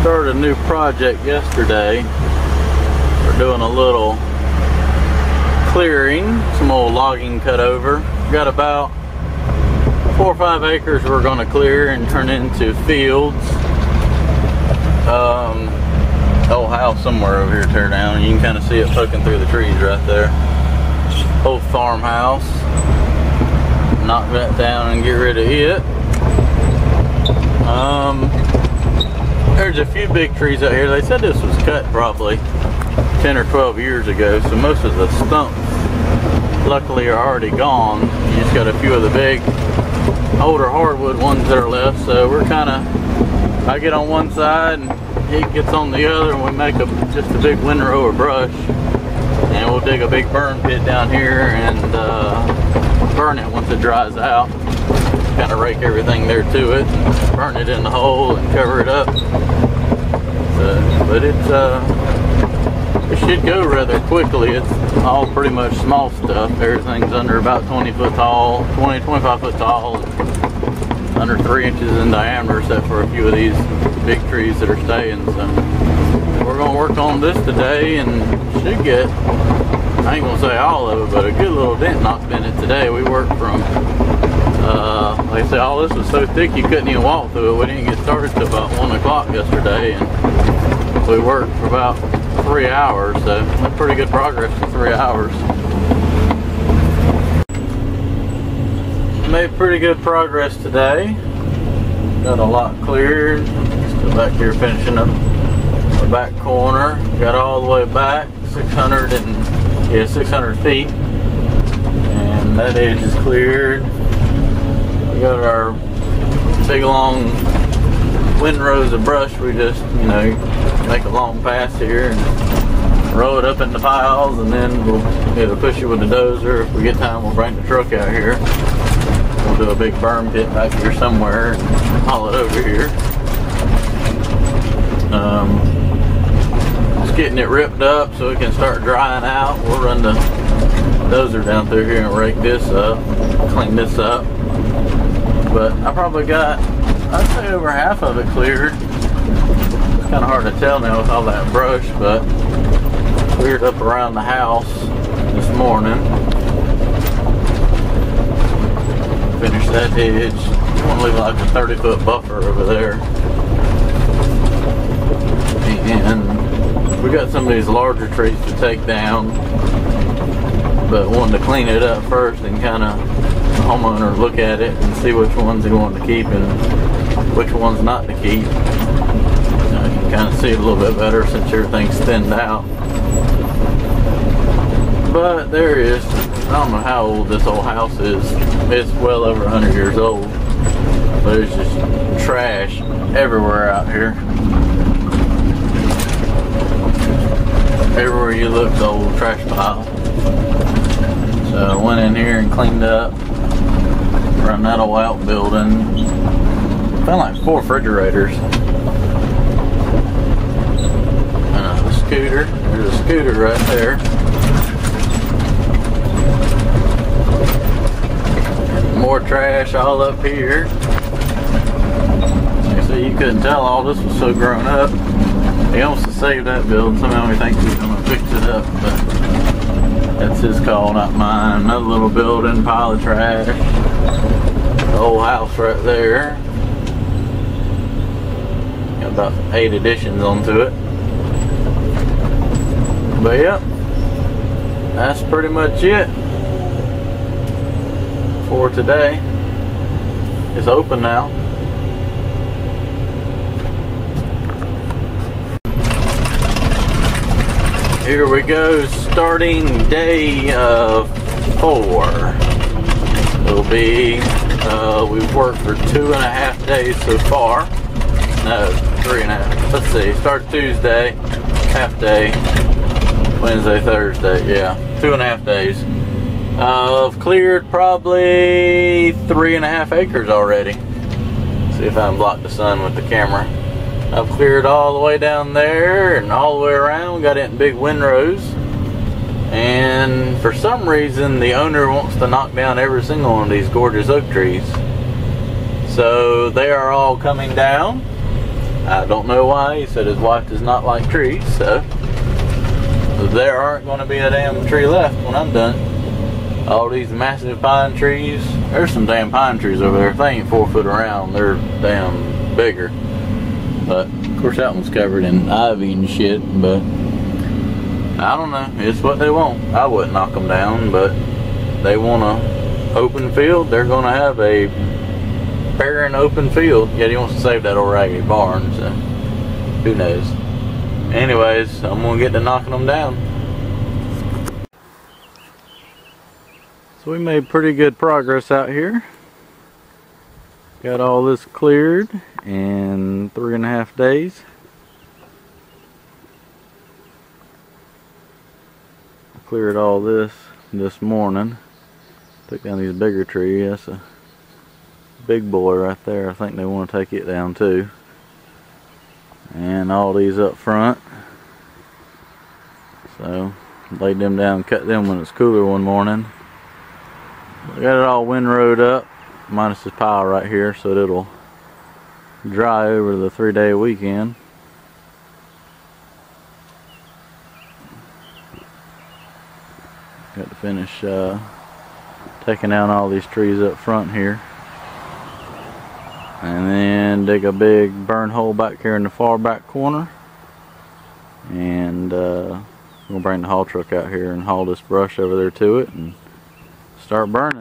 Started a new project yesterday. We're doing a little clearing, some old logging cutover. Got about 4 or 5 acres we're going to clear and turn into fields. Old house somewhere over here tear down. You can kind of see it poking through the trees right there. Old farmhouse. Knock that down and get rid of it. There's a few big trees out here. They said this was cut probably 10 or 12 years ago, so most of the stumps luckily are already gone. You just got a few of the big older hardwood ones that are left, so we're kind of, I get on one side and he gets on the other, and we make just a big windrow of brush, and we'll dig a big burn pit down here and burn it once it dries out. Kind of rake everything there to it, burn it in the hole and cover it up. But it should go rather quickly. It's all pretty much small stuff. Everything's under about 20 foot tall, 20, 25 foot tall, under 3 inches in diameter, except for a few of these big trees that are staying. So we're gonna work on this today and should get, I ain't gonna say all of it, but a good little dent knocked in it today. We worked from, like I said, all this was so thick you couldn't even walk through it. We didn't get started till about 1 o'clock yesterday, and we worked for about 3 hours, so that's pretty good progress for 3 hours. Made pretty good progress today. Got a lot cleared. Still back here finishing up the back corner. Got all the way back 600 feet, and that edge is cleared. We got our big long windrows of brush. We just, you know, make a long pass here and roll it up into piles, and then we'll either push it with the dozer. If we get time, we'll bring the truck out here. We'll do a big burn pit back here somewhere and haul it over here. Just getting it ripped up so it can start drying out. We'll run the dozer down through here and rake this up, clean this up. But I probably got, I'd say, over half of it cleared. It's kind of hard to tell now with all that brush, but cleared up around the house this morning. Finish that edge. I want to leave like a 30-foot buffer over there. And we got some of these larger trees to take down, but wanted to clean it up first and kind of homeowner look at it and see which ones he wanted to keep and which ones not to keep. You can kind of see it a little bit better since everything's thinned out. But there is, I don't know how old this old house is. It's well over 100 years old. But there's just trash everywhere out here. Everywhere you look, the old trash pile. So I went in here and cleaned up. Run that old outbuilding. Found like 4 refrigerators. And a scooter. There's a scooter right there. And more trash all up here. So you couldn't tell all this was so grown up. He wants to save that building. Somehow he thinks he's going to fix it up, but that's his call, not mine. Another little building, pile of trash. The old house right there. Got about 8 additions onto it. But yep, that's pretty much it for today. It's open now. Here we go, starting day 4. It'll be, we've worked for 2.5 days so far. No, 3.5. Let's see, start Tuesday, half day, Wednesday, Thursday, yeah, 2.5 days. I've cleared probably 3.5 acres already. See if I can block the sun with the camera. I've cleared all the way down there and all the way around. Got it in big windrows. And for some reason, the owner wants to knock down every single one of these gorgeous oak trees. So they are all coming down. I don't know why. He said his wife does not like trees, so there aren't going to be a damn tree left when I'm done. All these massive pine trees. There's some damn pine trees over there. If they ain't 4 foot around, they're damn bigger. But of course that one's covered in ivy and shit, but I don't know. It's what they want. I wouldn't knock them down, but they want a open field. They're going to have a barren open field. Yet he wants to save that old raggedy barn, so who knows. Anyways, I'm going to get to knocking them down. So we made pretty good progress out here. Got all this cleared in 3.5 days. Cleared all this morning. Took down these bigger trees. That's a big boy right there. I think they want to take it down too. And all these up front. So laid them down, cut them when it's cooler one morning. I got it all windrowed up, minus this pile right here, so that it'll dry over the 3-day weekend. Got to finish taking down all these trees up front here. And then dig a big burn hole back here in the far back corner. And we'll bring the haul truck out here and haul this brush over there to it and start burning.